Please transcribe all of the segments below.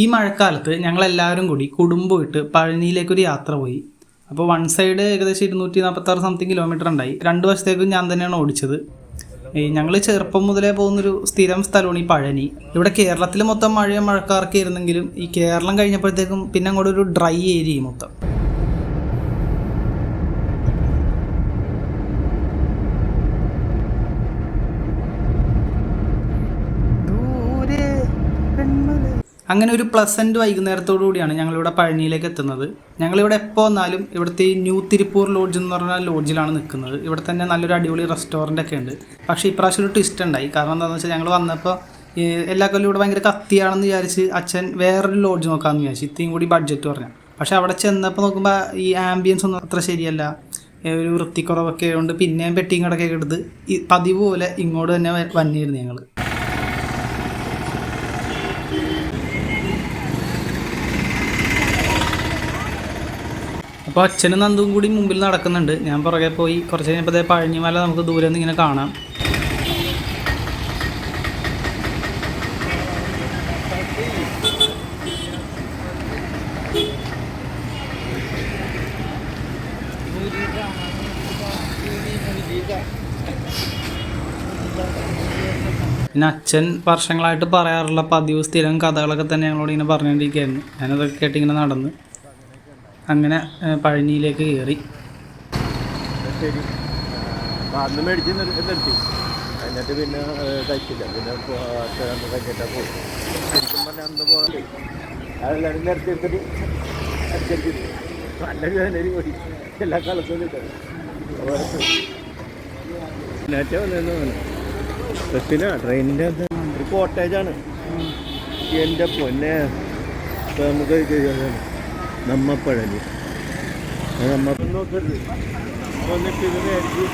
ഈ മഴക്കാലത്ത് ഞങ്ങളെല്ലാവരും കൂടി കുടുംബമായിട്ട് പഴനിയിലേക്കൊരു യാത്ര പോയി. അപ്പോൾ വൺ സൈഡ് ഏകദേശം 246 സംതിങ് കിലോമീറ്റർ ഉണ്ടായി. 2 വശത്തേക്കും ഞാൻ തന്നെയാണ് ഓടിച്ചത്. ഞങ്ങൾ ചെറുപ്പം മുതലേ പോകുന്നൊരു സ്ഥിരം സ്ഥലമാണ് ഈ പഴനി. ഇവിടെ കേരളത്തിൽ മൊത്തം മഴക്കാർക്ക് ആയിരുന്നെങ്കിലും ഈ കേരളം കഴിഞ്ഞപ്പോഴത്തേക്കും പിന്നെ അങ്ങോട്ട് ഒരു ഡ്രൈ ഏരിയ മൊത്തം. അങ്ങനെ ഒരു പ്ലസൻറ്റ് വൈകുന്നേരത്തോടു കൂടിയാണ് ഞങ്ങളിവിടെ പഴനിയിലേക്ക് എത്തുന്നത്. ഞങ്ങളിവിടെ എപ്പോൾ വന്നാലും ഇവിടുത്തെ ഈ ന്യൂ തിരുപ്പൂർ ലോഡ്ജ് എന്ന് പറഞ്ഞ ലോഡ്ജിലാണ് നിൽക്കുന്നത്. ഇവിടെ തന്നെ നല്ലൊരു അടിപൊളി റെസ്റ്റോറൻ്റ് ഒക്കെ ഉണ്ട്. പക്ഷേ ഇപ്രാവശ്യം ഒരു ട്വിസ്റ്റ് ഉണ്ടായി. കാരണം എന്താണെന്ന് വെച്ചാൽ ഞങ്ങൾ വന്നപ്പോൾ എല്ലാ കൊല്ലം ഇവിടെ ഭയങ്കര കത്തിയാണെന്ന് വിചാരിച്ച് അച്ഛൻ വേറൊരു ലോഡ്ജ് നോക്കാമെന്ന് വിചാരിച്ചു, ഇത്രയും കൂടി ബഡ്ജറ്റ് പറഞ്ഞു. പക്ഷേ അവിടെ ചെന്നപ്പോൾ നോക്കുമ്പോൾ ഈ ആംബിയൻസ് ഒന്നും അത്ര ശരിയല്ല, ഒരു വൃത്തിക്കുറവൊക്കെ ആയതുകൊണ്ട് പിന്നെയും പെട്ടിയും കടക്കൊക്കെ എടുത്ത് ഈ പതിവ് പോലെ ഇങ്ങോട്ട് തന്നെ വന്നിരുന്നു ഞങ്ങൾ. അപ്പോൾ അച്ഛനും നന്ദും കൂടി മുമ്പിൽ നടക്കുന്നുണ്ട്. ഞാൻ പുറകെ പോയി. കുറച്ച് കഴിഞ്ഞപ്പോൾ പഴനിമല നമുക്ക് ദൂരെ നിന്ന് ഇങ്ങനെ കാണാം. പിന്നെ അച്ഛൻ വർഷങ്ങളായിട്ട് പറയാറുള്ള പതിവ് സ്ഥിരം കഥകളൊക്കെ തന്നെ ഞങ്ങളോട് ഇങ്ങനെ പറഞ്ഞുകൊണ്ടിരിക്കുകയായിരുന്നു. ഞാനതൊക്കെ കേട്ടിങ്ങനെ നടന്ന് അങ്ങനെ പഴനിയിലേക്ക് കയറി. അന്ന് മേടിച്ച് നിർത്തി, എന്നിട്ട് പിന്നെ കഴിച്ചില്ല. പിന്നെ കഴിഞ്ഞിട്ടാണ് പോയി. ശരിക്കും പറഞ്ഞാൽ അന്ന് പോകാൻ അതെല്ലാവരും നിർത്തി എടുത്തിട്ട് അടിച്ചടിച്ചിട്ട് നല്ല വേദനയിൽ പോയി. എല്ലാ കാലത്തും ബസ്സിനാ ട്രെയിനിൻ്റെ ഒരു കോട്ടേജാണ്. എൻ്റെ പൊന്നെ നമുക്ക് നമ്മ പഴനി നമ്മ നോക്കരുത്. വന്നിട്ട് ഇത് മേടിച്ച്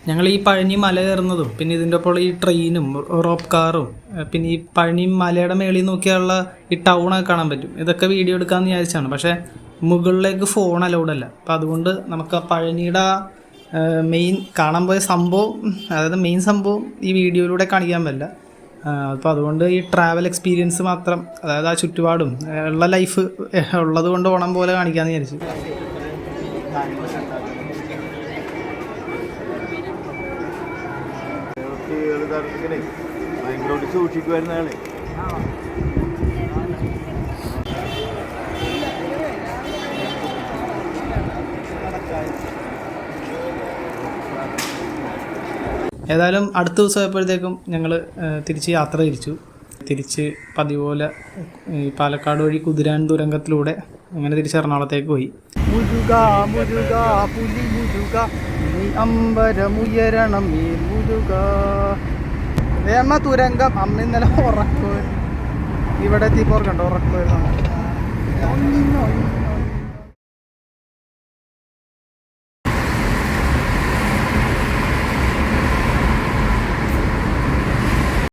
ഞങ്ങൾ ഈ പഴനി മല കയറുന്നതും പിന്നെ ഇതിൻ്റെ ഒപ്പം ഈ ട്രെയിനും റോപ്പ് കാറും പിന്നെ ഈ പഴനി മലയുടെ മേളിൽ നോക്കിയുള്ള ഈ ടൗണൊക്കെ കാണാൻ പറ്റും. ഇതൊക്കെ വീഡിയോ എടുക്കാമെന്ന് വിചാരിച്ചാണ്. പക്ഷേ മുകളിലേക്ക് ഫോൺ അലൗഡ് അല്ല. അപ്പം അതുകൊണ്ട് നമുക്ക് ആ പഴനിയുടെ മെയിൻ കാണാൻ പോയ സംഭവം, അതായത് മെയിൻ സംഭവം ഈ വീഡിയോയിലൂടെ കാണിക്കാൻ പറ്റില്ല. അപ്പോൾ അതുകൊണ്ട് ഈ ട്രാവൽ എക്സ്പീരിയൻസ് മാത്രം, അതായത് ആ ചുറ്റുപാടും ഉള്ള ലൈഫ് ഉള്ളത് കൊണ്ട് ഓണം പോലെ കാണിക്കാമെന്ന് വിചാരിച്ചു. ഭയങ്കര സൂക്ഷിക്കുമായിരുന്നാണ്. ഏതായാലും അടുത്ത ദിവസം ആയപ്പോഴത്തേക്കും ഞങ്ങൾ തിരിച്ച് യാത്ര തിരിച്ച് പതിവ് പോലെ ഈ പാലക്കാട് വഴി കുതിരാൻ തുരങ്കത്തിലൂടെ അങ്ങനെ തിരിച്ച് എറണാകുളത്തേക്ക് പോയി. അമ്മ തുരങ്കം അമ്മ ഇന്നലെ ഉറക്കുമായിരുന്നു. ഇവിടെ എത്തിയപ്പോൾ കണ്ടോ ഉറക്കുമായിരുന്നു.